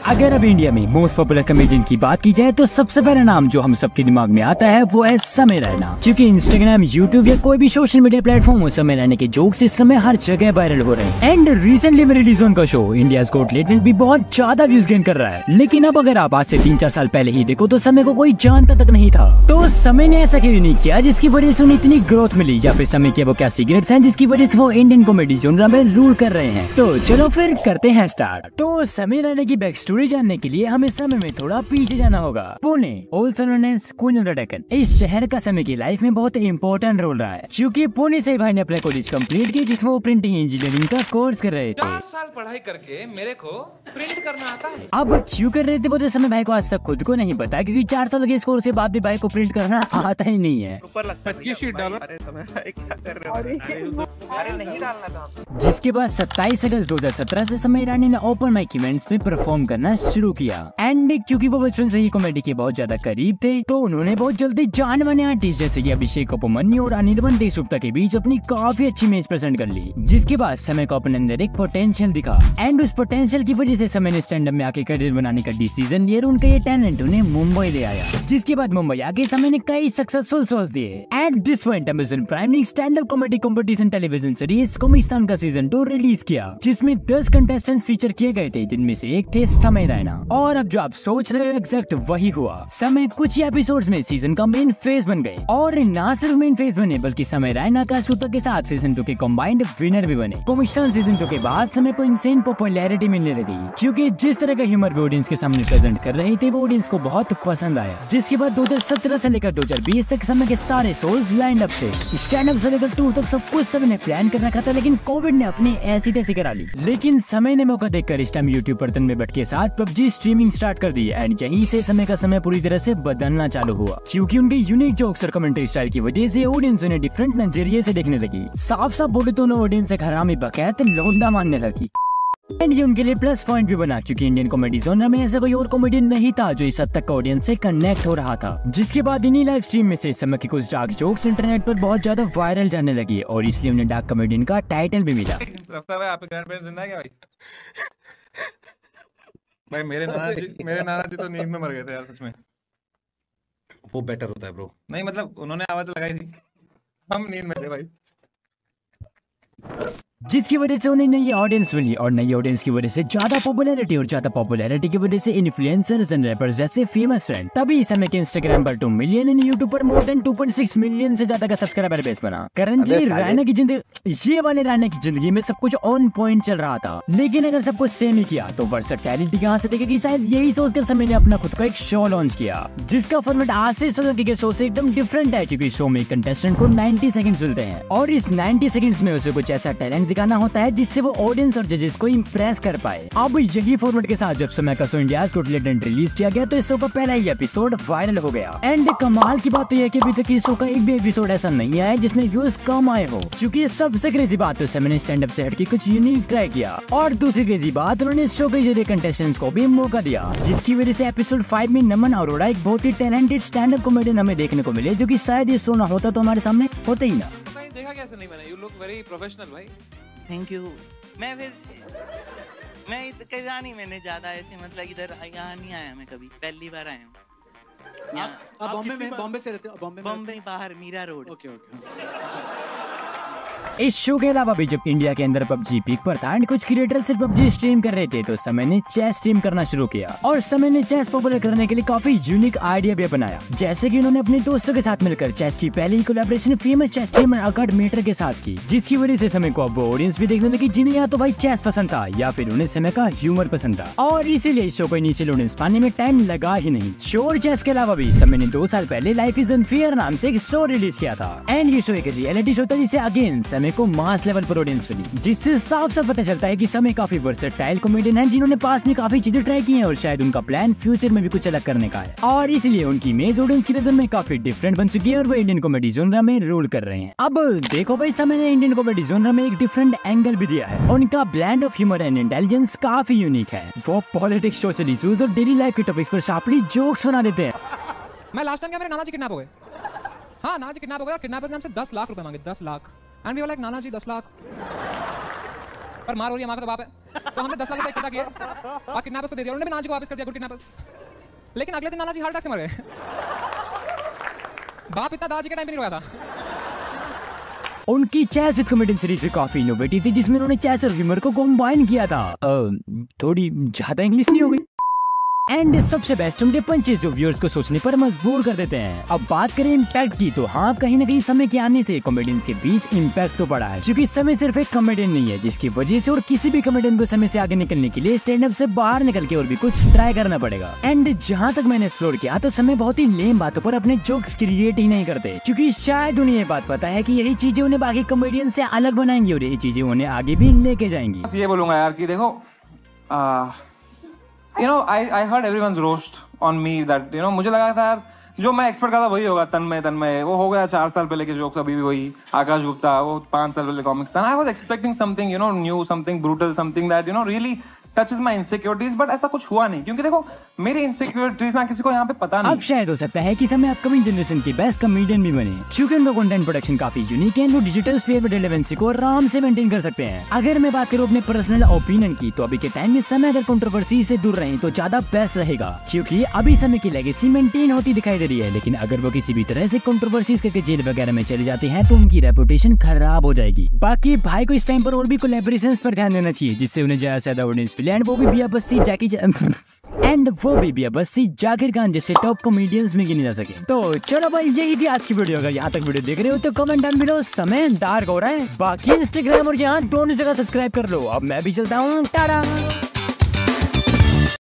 अगर अब इंडिया में मोस्ट पॉपुलर कॉमेडियन की बात की जाए तो सबसे पहला नाम जो हम सबके दिमाग में आता है वो है समय रैना। क्योंकि इंस्टाग्राम, यूट्यूब या कोई भी सोशल मीडिया प्लेटफॉर्म समय रैना के जोक्स इस समय हर जगह वायरल हो रहे हैं। एंड रिसेंटली में रिलीज उनका शो इंडियाज गॉट टैलेंट भी बहुत ज्यादा व्यूज गेन कर रहा है। लेकिन अब अगर आप आज से 3-4 साल पहले ही देखो तो समय को कोई जानता तक नहीं था। तो समय ने ऐसा क्यों नहीं किया जिसकी वजह से उन्हें इतनी ग्रोथ मिली, या फिर समय के वो क्या सीक्रेट्स हैं जिसकी वजह से वो इंडियन कॉमेडी जॉनर में रूल कर रहे हैं। तो चलो फिर करते हैं स्टार्ट। तो समय रैना की बैक स्टोरी जानने के लिए हमें समय में थोड़ा पीछे जाना होगा। Pune also known as queen of the Deccan, इस शहर का समय की लाइफ में बहुत इंपॉर्टेंट रोल रहा है। क्योंकि पुणे से भाई ने अपना कॉलेज कंप्लीट किया जिसमें वो प्रिंटिंग इंजीनियरिंग का कोर्स कर रहे थे। 4 साल पढ़ाई करके मेरे को प्रिंट करना आता है। अब क्यों कर रहे थे वो तो समय भाई को आज तक खुद को नहीं पता, क्योंकि 4 साल के इस कोर्स के बाद भी भाई को प्रिंट करना आता ही नहीं है। ऊपर लगता है शीट डालो। अरे समय भाई क्या कर रहे हो? अरे नहीं डालना था। जिसके बाद 27 अगस्त 2017 से समय ईरानी ने ओपन माइक इवेंट्स में परफॉर्म करना शुरू किया। एंड क्योंकि वो बचपन से ही कॉमेडी के बहुत ज्यादा करीब थे तो उन्होंने बहुत जल्दी जाने माने आर्टिस्ट जैसे कि अभिषेक उपमन्यु और अनिर्बन देशगुप्ता के बीच अपनी काफी अच्छी इमेज प्रेजेंट कर ली। जिसके बाद समय को अपने अंदर एक पोटेंशियल दिखा एंड उस पोटेंशियल की वजह से समय ने स्टैंड अप में आके करियर बनाने का डिसीजन लिया और उनका ये टैलेंट उन्हें मुंबई ले आया। जिसके बाद मुंबई आके समय ने कई सक्सेसफुल शोज दिए। At this point Amazon Prime ने stand up comedy competition television series Comicstaan का सीजन 2 रिलीज किया, जिसमें 10 कंटेस्टेंट्स फीचर किए गए थे, जिनमें से एक थे समय रैना। और अब जो आप सोच रहे हो एग्जैक्ट वही हुआ। समय कुछ ही एपिसोड्स में सीजन का मेन फेस बन गए और ना सिर्फ मेन फेस बने बल्कि समय रैना का सूत्र के साथ सीजन 2 के कंबाइंड विनर भी बने। कोमिस्तान सीजन 2 के बाद समय को इंसेन पॉपुलैरिटी मिलने लगी क्योंकि जिस तरह का ह्यूमर वो ऑडियंस के सामने प्रेजेंट कर रहे थे वो ऑडियंस को बहुत पसंद आया। जिसके बाद 2017 से लेकर 2020 तक समय के सारे शोज लाइन अप थे। स्टैंड अप से लेकर टूर तक सब कुछ समय ने प्लान कर रखा था, लेकिन कोविड ने अपनी ऐसी तैसी करा ली। लेकिन समय ने मौका देखकर इस टाइम यूट्यूब पर तन में बैठ के साथ पबजी स्ट्रीमिंग स्टार्ट कर दी। एंड यहीं से समय का समय पूरी तरह से बदलना चालू हुआ क्योंकि उनके यूनिक जोक्स और कमेंट्री स्टाइल की वजह से ऑडियंस उन्हें डिफरेंट नजरिए से देखने लगी। साफ साफ बोले तो उन्हें ऑडियंस एक हरामी बकैत लौंडा मानने लगी। एंड ये उनके लिए प्लस पॉइंट भी बना क्योंकि इंडियन कॉमेडी जॉनर में ऐसा कोई और कॉमेडियन नहीं था जो इस हद तक ऑडियंस से कनेक्ट हो रहा था। जिसके बाद इन्हीं लाइव स्ट्रीम में से समय के कुछ डार्क जोक्स इंटरनेट पर बहुत ज्यादा वायरल जाने लगी और इसलिए उन्हें डार्क कॉमेडियन का टाइटल भी मिला। रफ्तार भाई आपके ग्रैंडपेरेंट्स जिंदा है क्या भाई? भाई मेरे नाना जी तो नींद में मर गए थे यार, सच में। वो बेटर होता है ब्रो। नहीं मतलब उन्होंने आवाज लगाई थी, हम नींद में थे भाई। जिसकी वजह से उन्हें नई ऑडियंस मिली और नई ऑडियंस की वजह से ज्यादा पॉपुलैरिटी और ज्यादा पॉपुलैरिटी की वजह से इन्फ्लुएंसर्स एंड रैपर्स जैसे फेमस फ्रेंड। तभी समय के इंस्टाग्राम पर 2 मिलियन एंड यूट्यूब पर मोर देन 2.6 मिलियन से ज्यादा का सब्सक्राइबर बेस बना। करंटली रैना की जिंदगी, ये वाले रैना की जिंदगी में सब कुछ ऑन पॉइंट चल रहा था। लेकिन अगर सब कुछ सेम ही किया तो वर्सेटैलिटी कहां से दिखेगी? शायद यही सोचकर समय ने अपना खुद का एक शो लॉन्च किया जिसका फॉर्मेट आज से के शो से एकदम डिफरेंट है क्योंकि शो में कंटेस्टेंट को 90 सेकंड्स मिलते हैं और इस 90 सेकंड्स में उसे कुछ ऐसा टैलेंट दिखाना होता है जिससे वो ऑडियंस और जजेस को इम्प्रेस कर पाए। अब यही फॉर्मेट के साथ जब समय का show India's got talent release किया गया तो इस शो का पहला ही एपिसोड वायरल हो गया। एंड कमाल की बात तो यह कि अभी तक इस शो का एक भी एपिसोड ऐसा नहीं आया जिसमें व्यूज कम आए हो। क्योंकि सबसे क्रेजी बात तो समय ने स्टैंड अप से हटके कुछ यूनिक ट्राई किया और दूसरी क्रेजी बात उन्होंने इस शो के जरिए कंटेस्टेंट्स को भी मौका दिया, जिसकी वजह से एपिसोड 5 में नमन अरोड़ा एक बहुत ही टैलेंटेड स्टैंड अप कॉमेडियन हमें देखने को मिले, जो कि शायद ये शो ना होता तो हमारे सामने होता ही ना। देखा कैसे नहीं मैंने? यू लुक वेरी प्रोफेशनल भाई। Thank you. मैं कहीं नहीं, मैंने ज्यादा ऐसे मतलब इधर यहाँ नहीं आया, मैं कभी पहली बार आया हूँ। आप बॉम्बे से रहते हो? बॉम्बे बाहर मीरा रोड। ओके। इस शो के अलावा भी जब इंडिया के अंदर पबजी पीक पर था एंड कुछ क्रिएटर सिर्फ पबजी स्ट्रीम कर रहे थे तो समय ने चेस स्ट्रीम करना शुरू किया और समय ने चेस पॉपुलर करने के लिए काफी यूनिक आइडिया भी बनाया। जैसे कि उन्होंने अपने दोस्तों के साथ मिलकर चेस की पहली कोलैबोरेशन फेमस चेस स्ट्रीमर अकड मीटर के साथ की, जिसकी वजह से समय को अब वो ऑडियंस भी देखने लगी जिन्हें या तो भाई चेस पसंद था या फिर उन्हें समय का ह्यूमर पसंद था और इसीलिए इस शो को इनिशियल ऑडियंस पाने में टाइम लगा ही नहीं। शो और चेस के अलावा भी समय ने 2 साल पहले लाइफ इज अनफेयर नाम से एक शो रिलीज किया था एंड ये शो एक रियलिटी शो था जिसे अगेन समय को मास लेवल पर ऑडियंस मिली, जिससे साफ साफ पता चलता है कि समय काफी वर्सेटाइल कॉमेडियन हैं जिन्होंने पास में काफी चीजें ट्राई की हैं और शायद उनका प्लान फ्यूचर में भी कुछ अलग करने का है और इसीलिए उनकी इमेज ऑडियंस की नजर में काफी डिफरेंट बन चुकी है और वो इंडियन कॉमेडी जॉनर में रोल कर रहे हैं। अब देखो भाई, समय ने इंडियन कॉमेडी जॉनर में एक डिफरेंट एंगल भी दिया है। उनका blend of humour and intelligence काफी यूनिक है। वो पॉलिटिक्स, सोशल इश्यूज और डेली लाइफ के टॉपिक्स पर शार्पली जोक्स बना देते हैं। मैं लास्ट टाइम क्या, मेरे नाना जी किडनैप हो गए। हाँ, नाना जी किडनैप हो गया। किडनैपर्स ने हमसे 10 लाख रुपए मांगे, 10 lakh. And we were like, Nana ji 10 lakh पर मार हो रही है, माँ का तो बाप है। तो हमने 10 लाख रुपए इकट्ठा किए और किडनैपर्स को दे दिया, उन्होंने भी नाना जी को वापस कर दिया, गुड किडनैपर्स। लेकिन अगले दिन नाना जी हार्ट अटैक से मर गए। बाप इतना दादाजी के टाइम पे नहीं रोया था। उनकी चेस विद कॉमेडियन सीरीज भी काफी इनोवेटिव थी, जिसमें उन्होंने चेस और ह्यूमर को कंबाइन किया था। थोड़ी ज्यादा इंग्लिश नहीं हो गई? एंड सबसे बेस्ट उनके पंचेस जो व्यूअर्स को सोचने पर मजबूर कर देते हैं। अब बात करें इम्पैक्ट की, तो हाँ, कहीं ना कहीं समय के आने से कॉमेडियंस के बीच इम्पैक्ट तो पड़ा है, क्योंकि समय सिर्फ एक कॉमेडियन नहीं है जिसकी वजह से और किसी भी कॉमेडियन को समय से आगे निकलने के लिए स्टैंड अप से बाहर निकल के और भी कुछ ट्राई करना पड़ेगा। एंड जहाँ तक मैंने एक्सप्लोर किया तो समय बहुत ही लेम बातों पर अपने जोक्स क्रिएट ही नहीं करते, क्योंकि शायद उन्हें ये बात पता है कि यही चीजें उन्हें बाकी कॉमेडियन से अलग बनाएंगी और यही चीजें उन्हें आगे भी लेके जाएंगी। ये बोलूंगा यार कि देखो, you know, I heard everyone's roast on me that, you know, मुझे लगा था यार जो मैं एक्सपेक्ट करता वही होगा। तन्मय वो हो गया 4 साल पहले के जोक्स, अभी भी वही। आकाश गुप्ता वो 5 साल पहले कॉमिक्स था। I was expecting something, you know, new, something brutal, something that, you know, really touches my insecurities, but ऐसा कुछ हुआ नहीं, क्योंकि देखो मेरी इनसिक्योरिटीज ना किसी को यहाँ पे पता नहीं। अब शायद हो सकता है कि समय अपकमिंग जनरेशन के बेस्ट कॉमेडियन भी बने, क्योंकि उनका कंटेंट प्रोडक्शन काफी यूनिक है, वो डिजिटल स्फीयर में रिलेवेंसी को आराम से मेंटेन कर सकते हैं। अगर मैं बात करूँ अपने पर्सनल ओपिनियन की, तो अभी के टाइम में समय अगर कंट्रोवर्सी से दूर रहे तो ज्यादा बेस्ट रहेगा, क्योंकि अभी समय की लेगेसी मेंटेन होती दिखाई दे रही है। लेकिन अगर वो किसी भी तरह से कंट्रोवर्सीज करके जेल वगैरह में चले जाते हैं तो उनकी रेपुटेशन खराब हो जाएगी। बाकी भाई को इस टाइम पर और भी कोलैबोरेशंस पर ध्यान देना चाहिए, जिससे उन्हें ज्यादा ऑडियंस मिले, एंड वो भी जाकिर खान जैसे टॉप कॉमेडियंस में गिने जा सके। तो चलो भाई, यही थी आज की वीडियो। अगर यहाँ तक वीडियो देख रहे हो तो कमेंट डाउन बिलो। समय डार्क हो रहा है, बाकी इंस्टाग्राम और यहाँ दोनों जगह सब्सक्राइब कर लो। अब मैं भी चलता हूँ, टाटा।